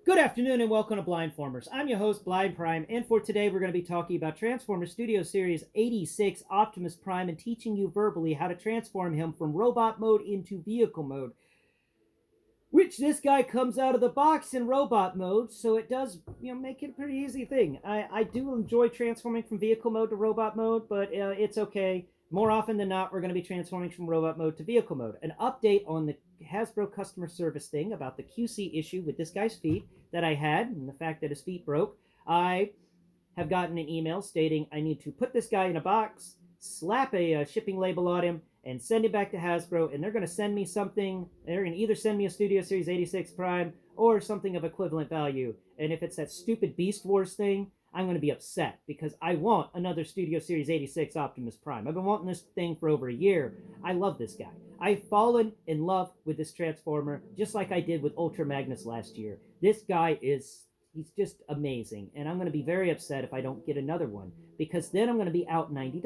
Good afternoon and welcome to Blindformers. I'm your host, Blind Prime, and for today we're going to be talking about Transformers Studio Series 86 Optimus Prime and teaching you verbally how to transform him from robot mode into vehicle mode. Which this guy comes out of the box in robot mode, so it does, make it a pretty easy thing. I do enjoy transforming from vehicle mode to robot mode, but it's okay. More often than not, we're going to be transforming from robot mode to vehicle mode. An update on the Hasbro customer service thing about the QC issue with this guy's feet that I had, and the fact that his feet broke. I have gotten an email stating I need to put this guy in a box, slap a shipping label on him, and send it back to Hasbro, and they're going to send me something. They're going to either send me a Studio Series 86 Prime or something of equivalent value. And if it's that stupid Beast Wars thing, I'm going to be upset because I want another Studio Series 86 Optimus Prime. I've been wanting this thing for over a year. I love this guy. I've fallen in love with this Transformer just like I did with Ultra Magnus last year. This guy he's just amazing. And I'm going to be very upset if I don't get another one because then I'm going to be out $90.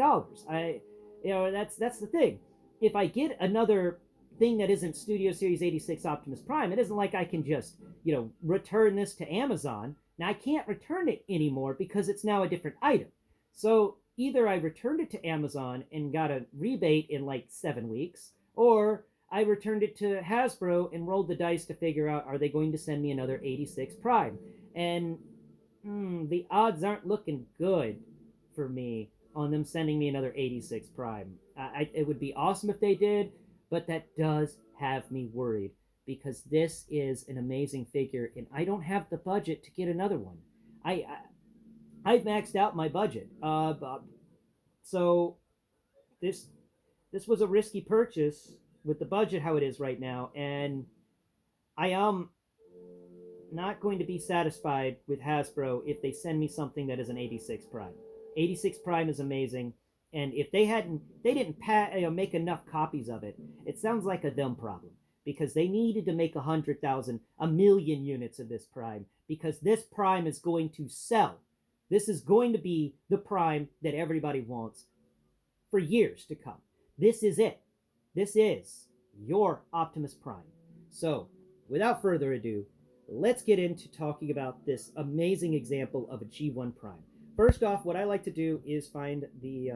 That's the thing. If I get another thing that isn't Studio Series 86 Optimus Prime, it isn't like I can just, return this to Amazon. Now, I can't return it anymore because it's now a different item. So either I returned it to Amazon and got a rebate in like 7 weeks, or I returned it to Hasbro and rolled the dice to figure out, are they going to send me another 86 Prime? And the odds aren't looking good for me on them sending me another 86 Prime. It would be awesome if they did, but that does have me worried because this is an amazing figure, and I don't have the budget to get another one. I've maxed out my budget, so this was a risky purchase with the budget how it is right now, and I am not going to be satisfied with Hasbro if they send me something that is an 86 Prime. 86 Prime is amazing, and if they didn't make enough copies of it, it sounds like a them problem because they needed to make 100,000, a million units of this Prime because this Prime is going to sell. This is going to be the Prime that everybody wants for years to come. This is it. This is your Optimus Prime. So, without further ado, let's get into talking about this amazing example of a G1 Prime. First off, what I like to do is find the,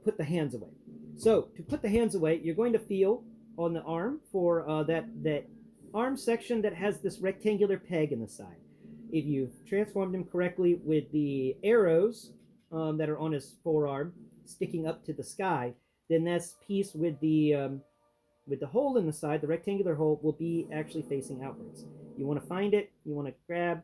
put the hands away. So, to put the hands away, you're going to feel on the arm for that arm section that has this rectangular peg in the side. If you've transformed him correctly with the arrows that are on his forearm sticking up to the sky, then this piece with the hole in the side, the rectangular hole, will be actually facing outwards. You want to find it. You want to grab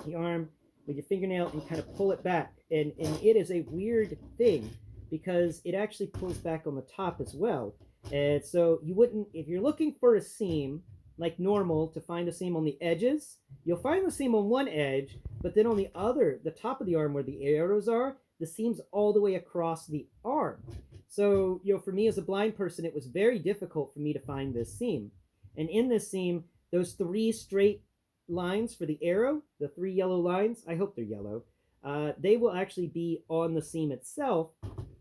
the arm with your fingernail and kind of pull it back. And it is a weird thing because it actually pulls back on the top as well. And so you wouldn't, if you're looking for a seam, like normal, to find a seam on the edges, you'll find the seam on one edge, but then on the top of the arm where the arrows are, the seam's all the way across the arm. So, for me as a blind person, it was very difficult for me to find this seam. And in this seam, those 3 straight lines for the arrow, the 3 yellow lines, I hope they're yellow, they will actually be on the seam itself,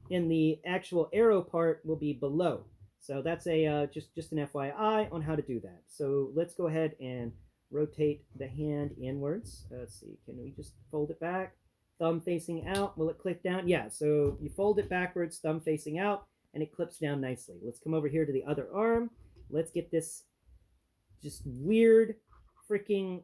and the actual arrow part will be below. So that's a just an FYI on how to do that. So let's go ahead and rotate the hand inwards. Let's see, can we just fold it back? Thumb facing out. Will it clip down? Yeah, so you fold it backwards, thumb facing out, and it clips down nicely. Let's come over here to the other arm. Let's get this just weird freaking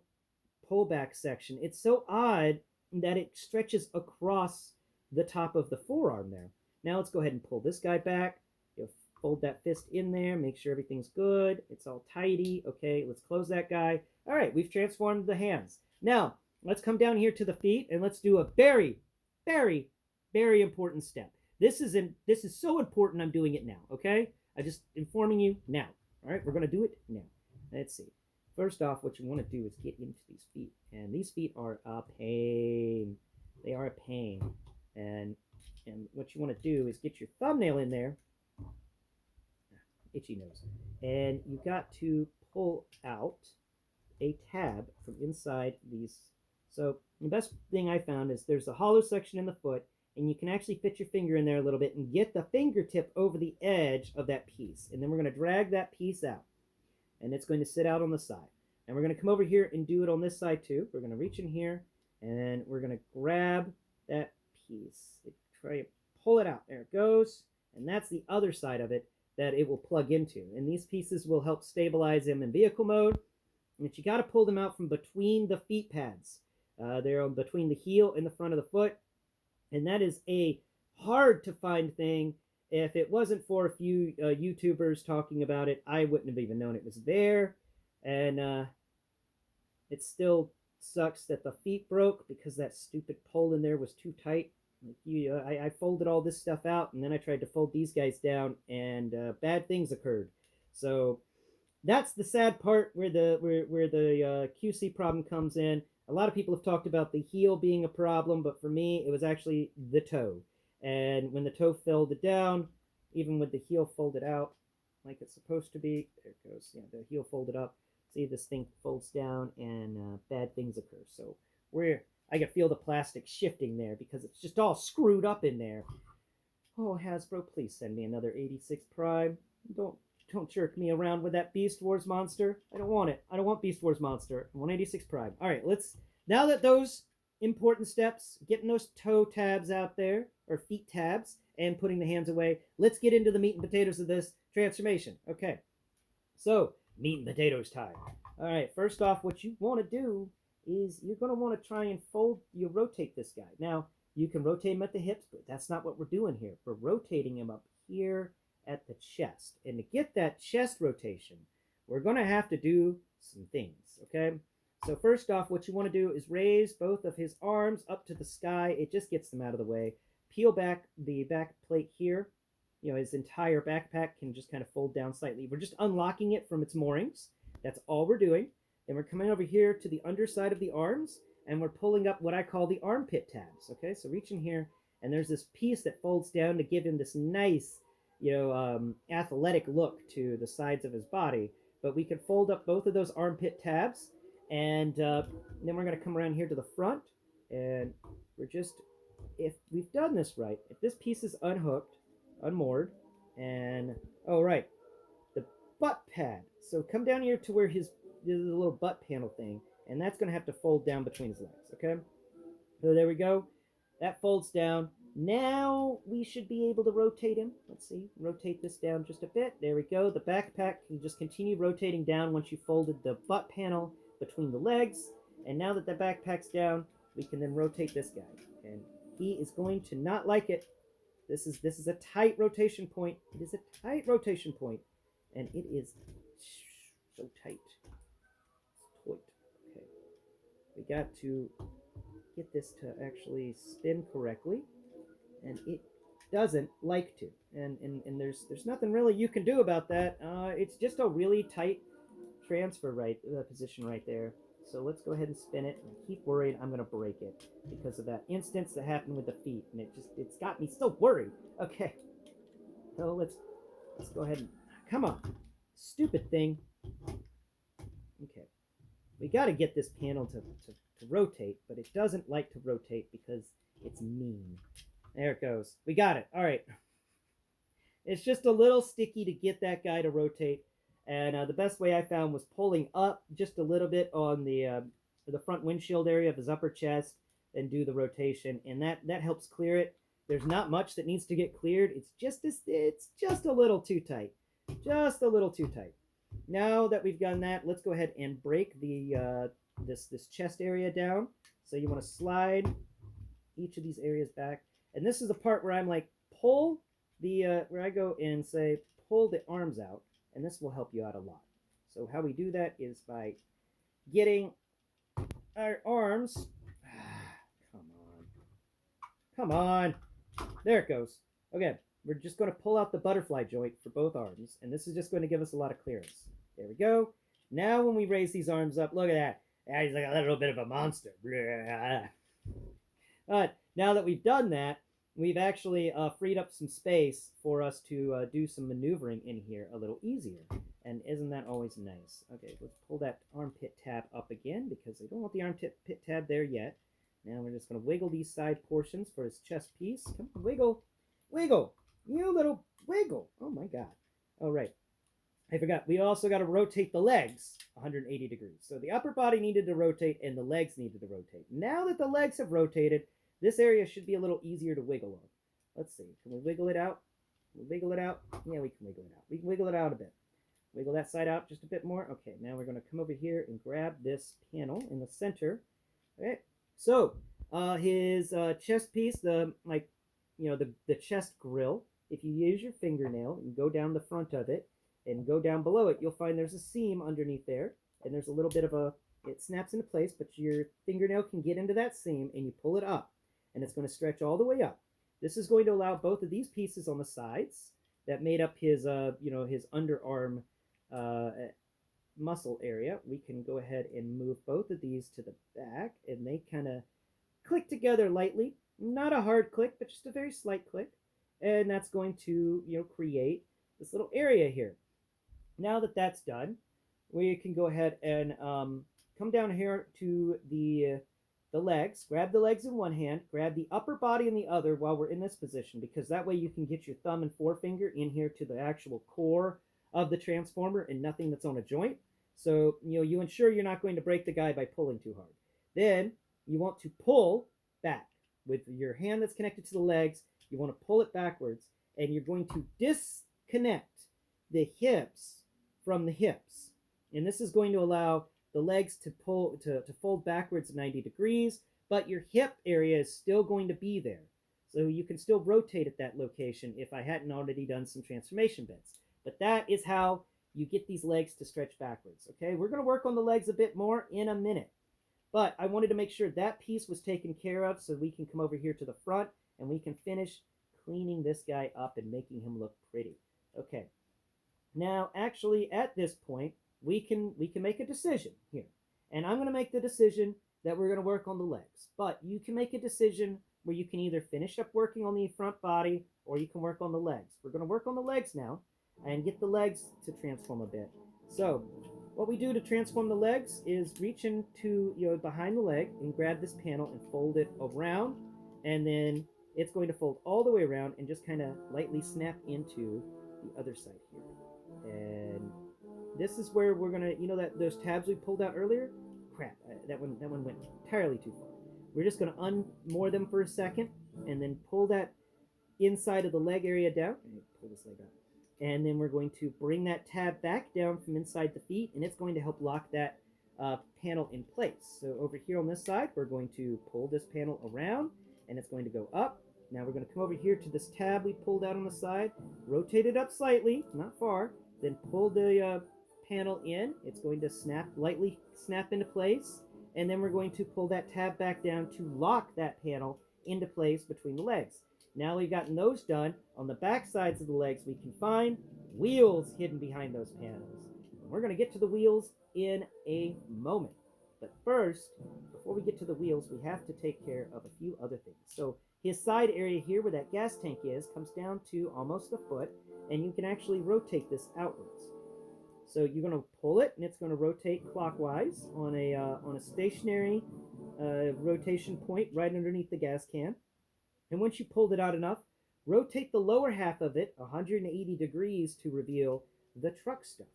pullback section. It's so odd that it stretches across the top of the forearm there. Now let's go ahead and pull this guy back. You'll fold that fist in there, make sure everything's good. It's all tidy. Okay, let's close that guy. All right, we've transformed the hands. Now, let's come down here to the feet and let's do a very, very, very important step. This is so important I'm doing it now, okay? I'm just informing you now. All right, we're going to do it now. Let's see. First off, what you want to do is get into these feet. And these feet are a pain. They are a pain. And what you want to do is get your thumbnail in there. Itchy nose. And you got to pull out a tab from inside these. So the best thing I found is there's a hollow section in the foot, and you can actually fit your finger in there a little bit and get the fingertip over the edge of that piece. And then we're going to drag that piece out, and it's going to sit out on the side. And we're going to come over here and do it on this side too. We're going to reach in here, and we're going to grab that piece. Try to pull it out. There it goes. And that's the other side of it that it will plug into. And these pieces will help stabilize him in vehicle mode. But you got to pull them out from between the feet pads. They're between the heel and the front of the foot. And that is a hard to find thing. If it wasn't for a few YouTubers talking about it, I wouldn't have even known it was there. And it still sucks that the feet broke because that stupid pole in there was too tight. I folded all this stuff out, and then I tried to fold these guys down, and bad things occurred. So that's the sad part where the QC problem comes in. A lot of people have talked about the heel being a problem, but for me, it was actually the toe. And when the toe folded down, even with the heel folded out like it's supposed to be, there it goes. Yeah, the heel folded up. See, this thing folds down, and bad things occur. So I can feel the plastic shifting there because it's just all screwed up in there. Oh, Hasbro, please send me another 86 Prime. Don't jerk me around with that Beast Wars monster. I don't want it. I don't want Beast Wars monster. I want 86 Prime. All right, now that those important steps, getting those toe tabs out there, or feet tabs, and putting the hands away, let's get into the meat and potatoes of this transformation. Okay, so meat and potatoes time. All right, first off, what you want to do is you're going to want to try and rotate this guy. Now, you can rotate him at the hips, but that's not what we're doing here. We're rotating him up here at the chest. And to get that chest rotation, we're going to have to do some things, okay? So first off, what you want to do is raise both of his arms up to the sky. It just gets them out of the way. Peel back the back plate here. You know, his entire backpack can just kind of fold down slightly. We're just unlocking it from its moorings. That's all we're doing. Then we're coming over here to the underside of the arms, and we're pulling up what I call the armpit tabs. Okay, so reach in here, and there's this piece that folds down to give him this nice, athletic look to the sides of his body. But we can fold up both of those armpit tabs, and then we're going to come around here to the front, and if we've done this right, if this piece is unhooked, unmoored, and, oh, right, the butt pad. So come down here to where his little butt panel thing, and that's going to have to fold down between his legs, okay? So there we go. That folds down. Now we should be able to rotate him. Let's see. Rotate this down just a bit. There we go. The backpack can just continue rotating down once you folded the butt panel between the legs. And now that the backpack's down, we can then rotate this guy. And he is going to not like it. This is a tight rotation point. It is a tight rotation point. And it is so tight. Okay, we got to get this to actually spin correctly, and it doesn't like to, and there's nothing really you can do about that. It's just a really tight transfer position right there. So let's go ahead and spin it. I keep worried I'm gonna break it because of that instance that happened with the feet, and it's got me so worried. Okay, so let's go ahead and come on, stupid thing. Okay. We got to get this panel to rotate, but it doesn't like to rotate because it's mean. There it goes. We got it. All right. It's just a little sticky to get that guy to rotate, and the best way I found was pulling up just a little bit on the front windshield area of his upper chest and do the rotation, and that helps clear it. There's not much that needs to get cleared. It's just a little too tight. Just a little too tight. Now that we've done that, let's go ahead and break the this chest area down. So you want to slide each of these areas back, and this is the part where I'm like, pull the where I go and say pull the arms out, and this will help you out a lot. So how we do that is by getting our arms. Come on, there it goes. Okay. We're just going to pull out the butterfly joint for both arms, and this is just going to give us a lot of clearance. There we go. Now when we raise these arms up, look at that. Yeah, he's like a little bit of a monster. But now that we've done that, we've actually freed up some space for us to do some maneuvering in here a little easier. And isn't that always nice? Okay, let's pull that armpit tab up again because I don't want the armpit tab there yet. Now we're just going to wiggle these side portions for his chest piece. Come on, wiggle. Wiggle. You little wiggle. Oh, my God. All right. I forgot, we also got to rotate the legs 180 degrees. So the upper body needed to rotate and the legs needed to rotate. Now that the legs have rotated, this area should be a little easier to wiggle on. Let's see, can we wiggle it out? Can we wiggle it out? Yeah, we can wiggle it out. We can wiggle it out a bit. Wiggle that side out just a bit more. Okay, now we're going to come over here and grab this panel in the center. Okay, so his chest piece, the chest grill, if you use your fingernail and go down the front of it and go down below it, you'll find there's a seam underneath there, and there's a little bit of it snaps into place, but your fingernail can get into that seam, and you pull it up, and it's going to stretch all the way up. This is going to allow both of these pieces on the sides that made up his his underarm muscle area. We can go ahead and move both of these to the back, and they kind of click together lightly. Not a hard click, but just a very slight click. And that's going to, create this little area here. Now that that's done, we can go ahead and come down here to the legs. Grab the legs in one hand, grab the upper body in the other while we're in this position, because that way you can get your thumb and forefinger in here to the actual core of the transformer and nothing that's on a joint. So, you ensure you're not going to break the guy by pulling too hard. Then you want to pull back with your hand that's connected to the legs. You want to pull it backwards, and you're going to disconnect the hips from the hips. And this is going to allow the legs to fold backwards 90 degrees, but your hip area is still going to be there. So you can still rotate at that location if I hadn't already done some transformation bits. But that is how you get these legs to stretch backwards. Okay, we're going to work on the legs a bit more in a minute. But I wanted to make sure that piece was taken care of so we can come over here to the front and we can finish cleaning this guy up and making him look pretty. Okay. Now, actually, at this point, we can make a decision here. And I'm going to make the decision that we're going to work on the legs. But you can make a decision where you can either finish up working on the front body or you can work on the legs. We're going to work on the legs now and get the legs to transform a bit. So what we do to transform the legs is reach into behind the leg and grab this panel and fold it around, and then it's going to fold all the way around and just kind of lightly snap into the other side here. And this is where we're gonna, that those tabs we pulled out earlier, crap, that one went entirely too far. We're just gonna unmoor them for a second and then pull that inside of the leg area down. Pull this leg out. And then we're going to bring that tab back down from inside the feet, and it's going to help lock that panel in place. So over here on this side, we're going to pull this panel around, and it's going to go up. Now we're going to come over here to this tab we pulled out on the side, rotate it up slightly, not far, then pull the panel in. It's going to lightly snap into place, and then we're going to pull that tab back down to lock that panel into place between the legs. Now we've gotten those done, on the back sides of the legs we can find wheels hidden behind those panels. We're going to get to the wheels in a moment. But first, before we get to the wheels, we have to take care of a few other things. So his side area here where that gas tank is comes down to almost a foot, and you can actually rotate this outwards. So you're going to pull it, and it's going to rotate clockwise on a stationary rotation point right underneath the gas can. And once you pulled it out enough, rotate the lower half of it 180 degrees to reveal the truck stuff.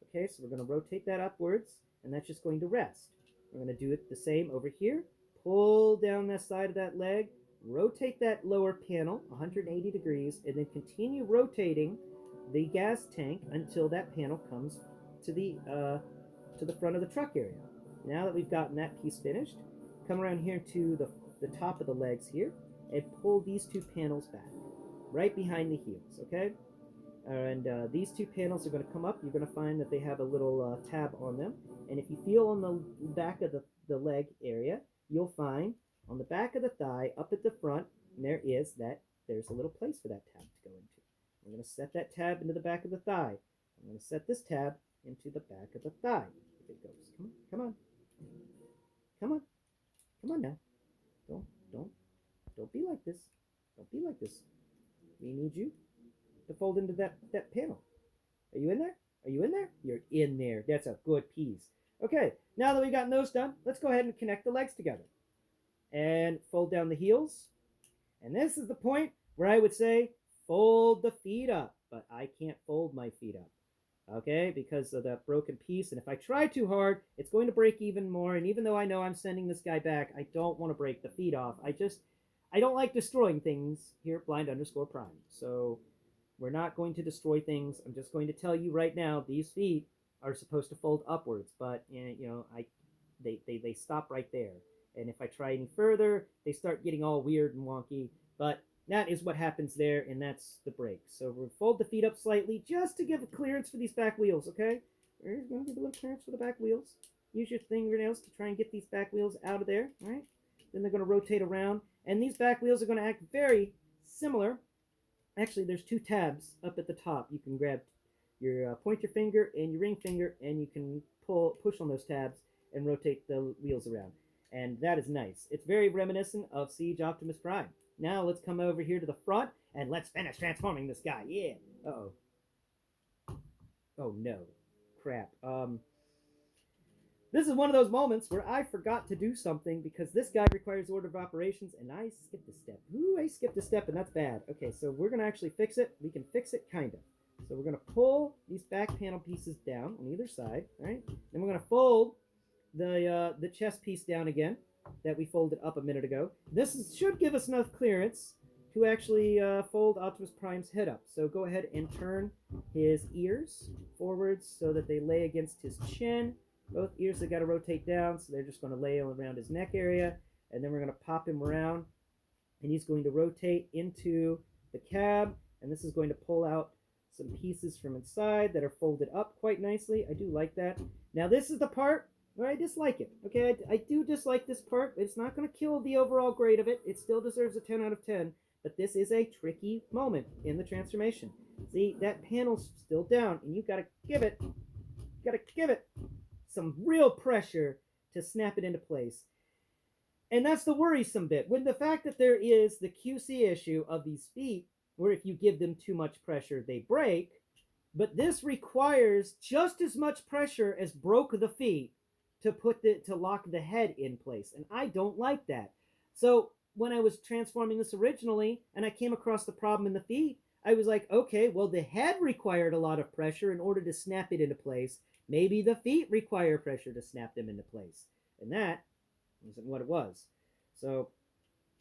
Okay, so we're going to rotate that upwards, and that's just going to rest. We're going to do it the same over here. Pull down the side of that leg, rotate that lower panel 180 degrees, and then continue rotating the gas tank until that panel comes to the front of the truck area. Now that we've gotten that piece finished, come around here to the top of the legs here, and pull these two panels back, right behind the heels, okay? And these two panels are going to come up. You're going to find that they have a little tab on them. And if you feel on the back of the leg area, you'll find on the back of the thigh, up at the front, there's a little place for that tab to go into. I'm going to set that tab into the back of the thigh. I'm going to set this tab into the back of the thigh. If it goes, come on. Come on now. Don't be like this. Don't be like this. We need you to fold into that panel. Are you in there? Are you in there? You're in there. That's a good piece. Okay, now that we've gotten those done, let's go ahead and connect the legs together. And fold down the heels. And this is the point where I would say fold the feet up. But I can't fold my feet up. okay, because of that broken piece. And if I try too hard, it's going to break even more. And even though I know I'm sending this guy back, I don't want to break the feet off. I don't like destroying things here at blind_prime. So we're not going to destroy things. I'm just going to tell you right now, these feet are supposed to fold upwards, but they stop right there. And if I try any further, they start getting all weird and wonky. But that is what happens there, and that's the break. So we'll fold the feet up slightly just to give a clearance for these back wheels, okay? We're going to give a little clearance for the back wheels. Use your fingernails to try and get these back wheels out of there, all right? Then they're going to rotate around, and these back wheels are going to act very similar. Actually, there's two tabs up at the top. You can grab your pointer finger and your ring finger, and you can push on those tabs and rotate the wheels around. And that is nice. It's very reminiscent of Siege Optimus Prime. Now let's come over here to the front, and let's finish transforming this guy. Yeah. Uh-oh. Oh, no. Crap. This is one of those moments where I forgot to do something because this guy requires order of operations, and I skipped a step. Ooh, I skipped a step, and that's bad. Okay, so we're going to actually fix it. We can fix it, kind of. So we're going to pull these back panel pieces down on either side, right? Then we're going to fold the chest piece down again that we folded up a minute ago. This should give us enough clearance to actually fold Optimus Prime's head up. So go ahead and turn his ears forwards so that they lay against his chin. Both ears have got to rotate down, so they're just going to lay around his neck area. And then we're going to pop him around, and he's going to rotate into the cab. And this is going to pull out some pieces from inside that are folded up quite nicely. I do like that. Now this is the part where I dislike it. Okay, I do dislike this part. It's not going to kill the overall grade of it. It still deserves a 10 out of 10. But this is a tricky moment in the transformation. See, that panel's still down, and you've got to give it some real pressure to snap it into place. And that's the worrisome bit. With the fact that there is the QC issue of these feet, where if you give them too much pressure, they break. But this requires just as much pressure as broke the feet to lock the head in place. And I don't like that. So when I was transforming this originally, and I came across the problem in the feet, I was like, okay, well, the head required a lot of pressure in order to snap it into place. Maybe the feet require pressure to snap them into place. And that wasn't what it was. So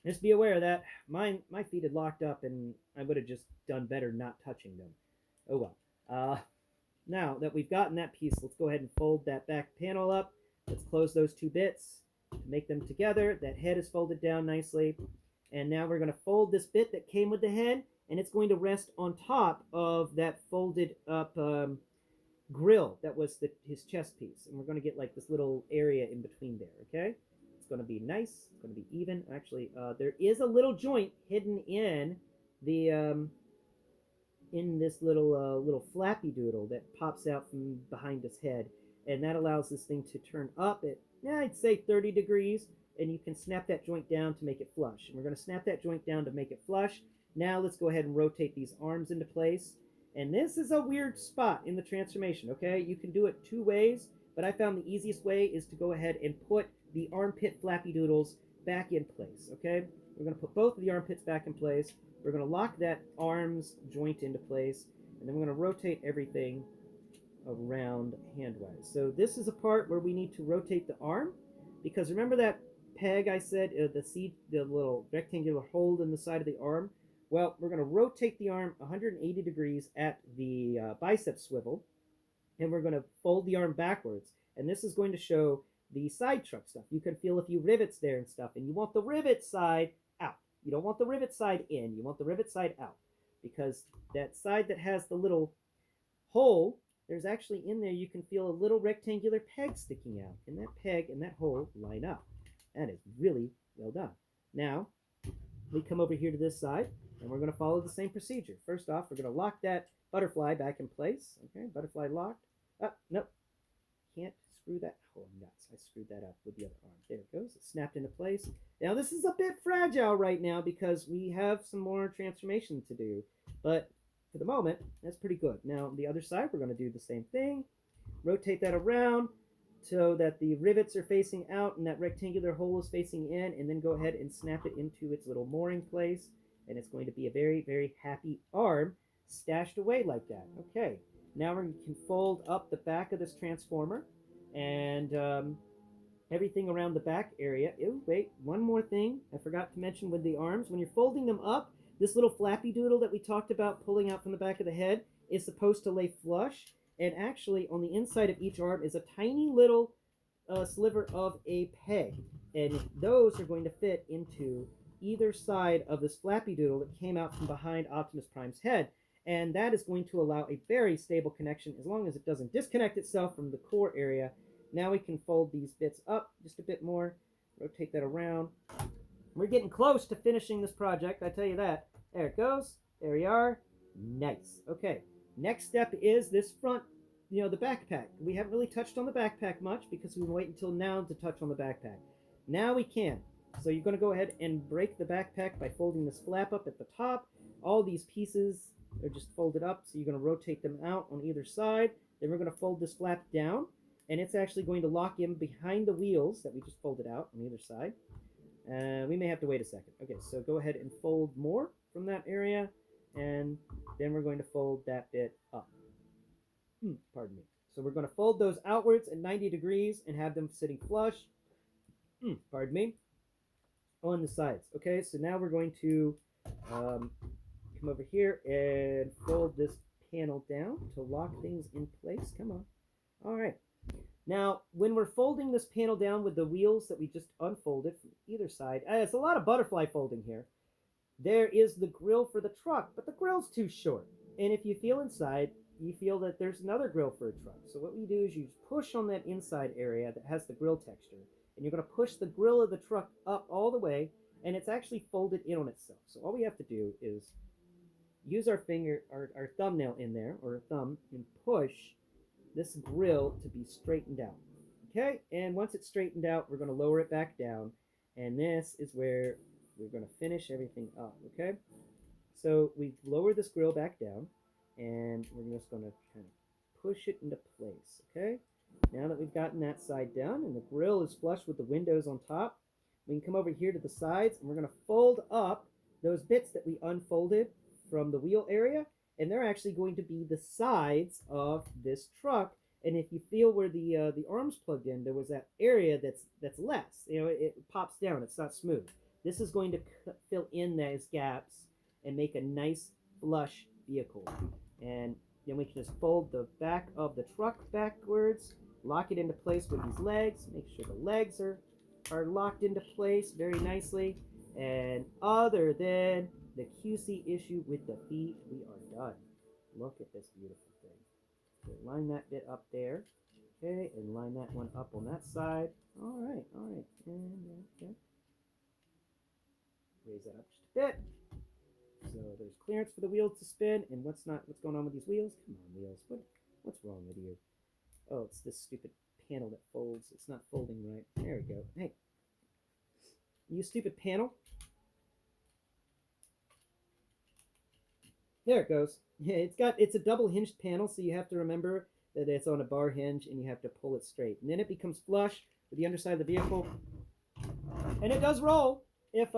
just be aware of that. My feet had locked up, and I would have just done better not touching them. Oh well. Now that we've gotten that piece, let's go ahead and fold that back panel up. Let's close those two bits to make them together. That head is folded down nicely. And now we're going to fold this bit that came with the head, and it's going to rest on top of that folded up grill that was his chest piece. And we're going to get like this little area in between there, okay? It's going to be nice. It's going to be even. Actually, there is a little joint hidden in the in this little flappy doodle that pops out from behind his head, and that allows this thing to turn up at, I'd say 30 degrees, and you can snap that joint down to make it flush. And we're going to snap that joint down to make it flush. Now let's go ahead and rotate these arms into place. And this is a weird spot in the transformation, okay? You can do it two ways, but I found the easiest way is to go ahead and put the armpit flappy doodles back in place, okay? We're going to put both of the armpits back in place. We're going to lock that arms joint into place, and then we're going to rotate everything around handwise. So this is a part where we need to rotate the arm, because remember that peg I said, the little rectangular hole in the side of the arm? Well, we're going to rotate the arm 180 degrees at the bicep swivel, and we're going to fold the arm backwards. And this is going to show the side truck stuff. You can feel a few rivets there and stuff, and you want the rivet side out. You don't want the rivet side in. You want the rivet side out, because that side that has the little hole, there's actually in there, you can feel a little rectangular peg sticking out, and that peg and that hole line up. That is really well done. Now, we come over here to this side, and we're going to follow the same procedure. First off, we're going to lock that butterfly back in place. Okay, butterfly locked. Nope. Can't screw that. Oh, nuts. I screwed that up with the other arm. There it goes. It's snapped into place. Now, this is a bit fragile right now because we have some more transformation to do. But for the moment, that's pretty good. Now, on the other side, we're going to do the same thing. Rotate that around so that the rivets are facing out and that rectangular hole is facing in, and then go ahead and snap it into its little mooring place. And it's going to be a very, very happy arm stashed away like that. Okay. Now we can fold up the back of this transformer and everything around the back area. Oh, wait, one more thing I forgot to mention with the arms. When you're folding them up, this little flappy doodle that we talked about pulling out from the back of the head is supposed to lay flush. And actually, on the inside of each arm is a tiny little sliver of a peg. And those are going to fit into either side of this flappy doodle that came out from behind Optimus Prime's head. And that is going to allow a very stable connection as long as it doesn't disconnect itself from the core area. Now we can fold these bits up just a bit more, rotate that around. We're getting close to finishing this project, I tell you that. There it goes. There we are. Nice. Okay, next step is this front, the backpack. We haven't really touched on the backpack much because we wait until now to touch on the backpack. Now we can. So you're going to go ahead and break the backpack by folding this flap up at the top. All these pieces are just folded up, so you're going to rotate them out on either side. Then we're going to fold this flap down, and it's actually going to lock in behind the wheels that we just folded out on either side. We may have to wait a second. Okay, so go ahead and fold more from that area, and then we're going to fold that bit up. Pardon me. So we're going to fold those outwards at 90 degrees and have them sitting flush. Pardon me. On the sides. Okay, so now we're going to come over here and fold this panel down to lock things in place. Come on. All right. Now, when we're folding this panel down with the wheels that we just unfolded from either side, it's a lot of butterfly folding here. There is the grill for the truck, but the grill's too short. And if you feel inside, you feel that there's another grill for a truck. So what we do is you push on that inside area that has the grill texture, and you're going to push the grill of the truck up all the way, and it's actually folded in on itself. So all we have to do is use our finger, our thumbnail in there, or a thumb, and push this grill to be straightened out. Okay, and once it's straightened out, we're going to lower it back down, and this is where we're going to finish everything up. Okay, so we lower this grill back down, and we're just going to kind of push it into place. Okay, now that we've gotten that side down and the grill is flush with the windows on top, we can come over here to the sides, and we're going to fold up those bits that we unfolded from the wheel area, and they're actually going to be the sides of this truck. And if you feel where the arms plugged in, there was that area that's less. It pops down. It's not smooth. This is going to fill in those gaps and make a nice flush vehicle. And then we can just fold the back of the truck backwards, lock it into place with these legs, make sure the legs are locked into place very nicely. And other than the QC issue with the feet, we are done. Look at this beautiful thing. So line that bit up there. Okay, and line that one up on that side. All right. And okay. Raise that up just a bit. So there's clearance for the wheels to spin. And what's going on with these wheels? Come on, wheels. What's wrong with you? Oh, it's this stupid panel that folds. It's not folding right. There we go. Hey, you stupid panel. There it goes. Yeah, it's a double hinged panel, so you have to remember that it's on a bar hinge and you have to pull it straight. And then it becomes flush with the underside of the vehicle. And it does roll if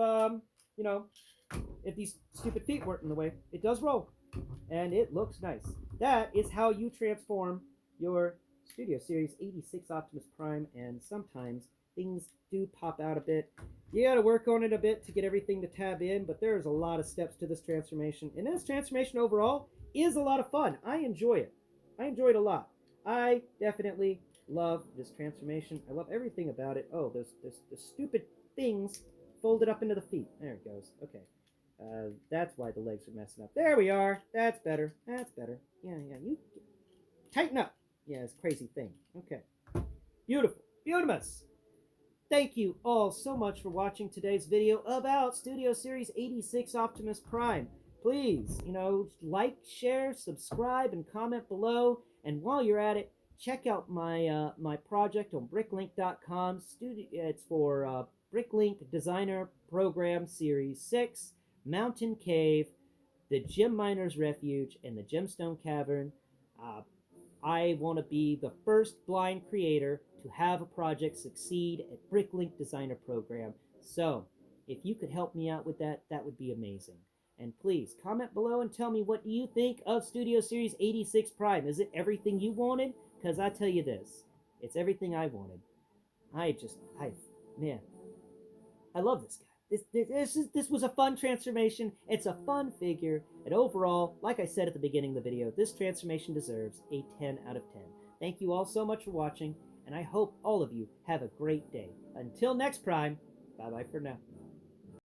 if these stupid feet weren't in the way. It does roll. And it looks nice. That is how you transform your Studio Series 86 Optimus Prime, and sometimes things do pop out a bit. You got to work on it a bit to get everything to tab in, but there's a lot of steps to this transformation. And this transformation overall is a lot of fun. I enjoy it. I enjoy it a lot. I definitely love this transformation. I love everything about it. Oh, there's the stupid things folded up into the feet. There it goes. Okay. That's why the legs are messing up. There we are. That's better. That's better. Yeah. You tighten up. Yeah, it's a crazy thing. Okay. Beautiful. Beautimous. Thank you all so much for watching today's video about Studio Series 86 Optimus Prime. Please, like, share, subscribe, and comment below. And while you're at it, check out my my project on bricklink.com. It's for Bricklink Designer Program Series 6, Mountain Cave, the Gem Miner's Refuge, and the Gemstone Cavern. I want to be the first blind creator to have a project succeed at Bricklink Designer Program. So, if you could help me out with that, that would be amazing. And please, comment below and tell me, what do you think of Studio Series 86 Prime? Is it everything you wanted? Because I tell you this, it's everything I wanted. Man, I love this guy. This was a fun transformation. It's a fun figure. And overall, like I said at the beginning of the video, this transformation deserves a 10 out of 10. Thank you all so much for watching, and I hope all of you have a great day. Until next Prime, bye-bye for now.